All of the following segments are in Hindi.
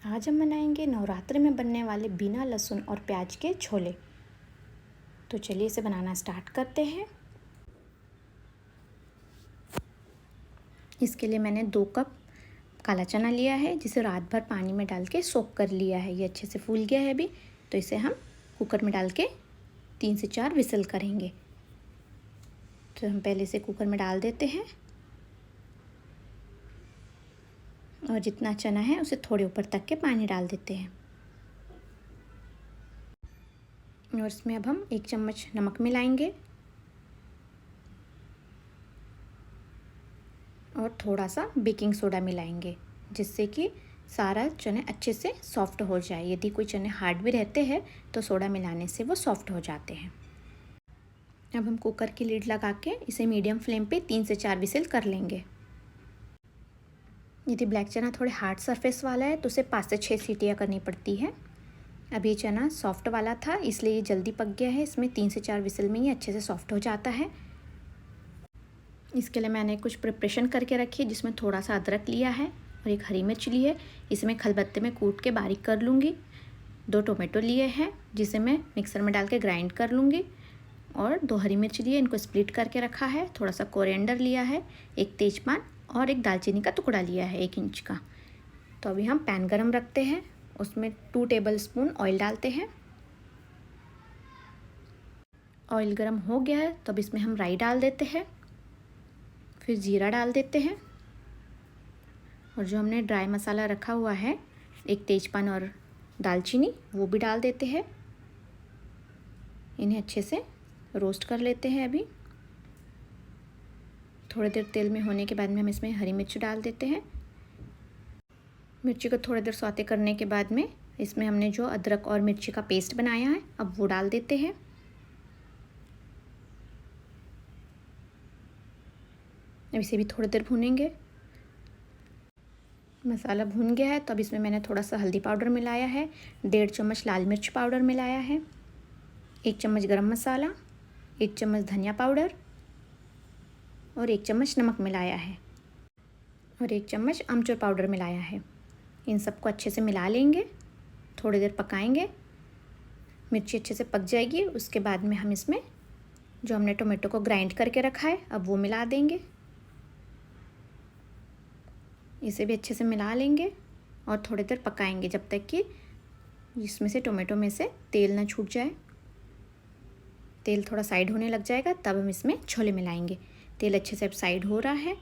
आज हम बनाएंगे नवरात्रि में बनने वाले बिना लहसुन और प्याज के छोले। तो चलिए इसे बनाना स्टार्ट करते हैं। इसके लिए मैंने 2 कप काला चना लिया है, जिसे रात भर पानी में डाल के सोक कर लिया है। ये अच्छे से फूल गया है अभी, तो इसे हम कुकर में डाल के 3 से 4 विसल करेंगे। तो हम पहले इसे कुकर में डाल देते हैं और जितना चना है उसे थोड़े ऊपर तक के पानी डाल देते हैं। और इसमें अब हम 1 चम्मच नमक मिलाएंगे और थोड़ा सा बेकिंग सोडा मिलाएंगे, जिससे कि सारा चने अच्छे से सॉफ्ट हो जाए। यदि कोई चने हार्ड भी रहते हैं तो सोडा मिलाने से वो सॉफ्ट हो जाते हैं। अब हम कुकर की लीड लगा के इसे मीडियम फ्लेम पे 3 से 4 विसल कर लेंगे। यदि ब्लैक चना थोड़े हार्ड सरफेस वाला है तो उसे 5 से 6 सीटियाँ करनी पड़ती है। अब ये चना सॉफ्ट वाला था, इसलिए ये जल्दी पक गया है। इसमें 3 से 4 विसल में ही अच्छे से सॉफ्ट हो जाता है। इसके लिए मैंने कुछ प्रिपरेशन करके रखी है, जिसमें थोड़ा सा अदरक लिया है और 1 हरी मिर्च ली है। इसे मैं खलबत्ते में कूट के बारीक कर लूँगी। 2 टोमेटो लिए हैं, जिसे मैं मिक्सर में डाल के ग्राइंड कर लूँगी। और 2 हरी मिर्च लिए, इनको स्प्लिट करके रखा है। थोड़ा सा कोरिएंडर लिया है, 1 तेजपान और 1 दालचीनी का टुकड़ा लिया है 1 इंच का। तो अभी हम पैन गरम रखते हैं, उसमें 2 टेबलस्पून ऑयल डालते हैं। ऑयल गरम हो गया है तो अब इसमें हम राई डाल देते हैं, फिर जीरा डाल देते हैं और जो हमने ड्राई मसाला रखा हुआ है 1 तेजपान और दालचीनी, वो भी डाल देते हैं। इन्हें अच्छे से रोस्ट कर लेते हैं। अभी थोड़ी देर तेल में होने के बाद में हम इसमें हरी मिर्च डाल देते हैं। मिर्ची को थोड़ी देर सौते करने के बाद में इसमें हमने जो अदरक और मिर्ची का पेस्ट बनाया है अब वो डाल देते हैं। अब इसे भी थोड़ी देर भूनेंगे। मसाला भून गया है तो अब इसमें मैंने थोड़ा सा हल्दी पाउडर मिलाया है, 1.5 चम्मच लाल मिर्च पाउडर मिलाया है, 1 चम्मच गरम मसाला, 1 चम्मच धनिया पाउडर और 1 चम्मच नमक मिलाया है और 1 चम्मच अमचूर पाउडर मिलाया है। इन सबको अच्छे से मिला लेंगे, थोड़ी देर पकाएंगे। मिर्ची अच्छे से पक जाएगी, उसके बाद में हम इसमें जो हमने टोमेटो को ग्राइंड करके रखा है अब वो मिला देंगे। इसे भी अच्छे से मिला लेंगे और थोड़ी देर पकाएंगे, जब तक कि इसमें से टोमेटो में से तेल ना छूट जाए। तेल थोड़ा साइड होने लग जाएगा तब हम इसमें छोले मिलाएंगे। तेल अच्छे से अब साइड हो रहा है,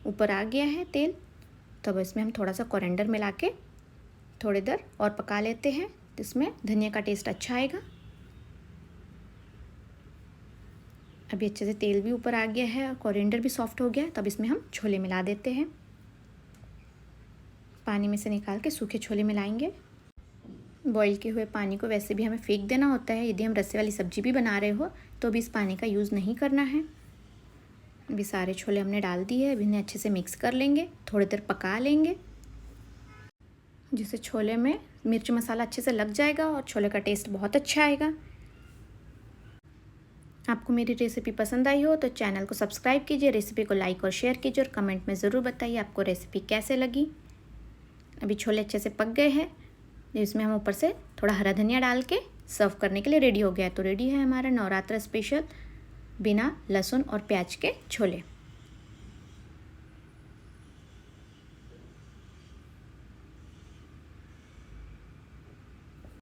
ऊपर आ गया है तेल, तब इसमें हम थोड़ा सा कोरिएंडर मिला के थोड़ी देर और पका लेते हैं। इसमें धनिया का टेस्ट अच्छा आएगा। अभी अच्छे से तेल भी ऊपर आ गया है और कोरिएंडर भी सॉफ्ट हो गया है, तब इसमें हम छोले मिला देते हैं। पानी में से निकाल के सूखे छोले मिलाएंगे। बॉईल किए हुए पानी को वैसे भी हमें फेंक देना होता है। यदि हम रस्से वाली सब्जी भी बना रहे हो तो भी इस पानी का यूज़ नहीं करना है। अभी सारे छोले हमने डाल दिए, अभी इन्हें अच्छे से मिक्स कर लेंगे, थोड़ी देर पका लेंगे, जिससे छोले में मिर्च मसाला अच्छे से लग जाएगा और छोले का टेस्ट बहुत अच्छा आएगा। आपको मेरी रेसिपी पसंद आई हो तो चैनल को सब्सक्राइब कीजिए, रेसिपी को लाइक और शेयर कीजिए और कमेंट में ज़रूर बताइए आपको रेसिपी कैसे लगी। अभी छोले अच्छे से पक गए हैं, इसमें हम ऊपर से थोड़ा हरा धनिया डाल के सर्व करने के लिए रेडी हो गया है। तो रेडी है हमारा नवरात्र स्पेशल बिना लहसुन और प्याज के छोले।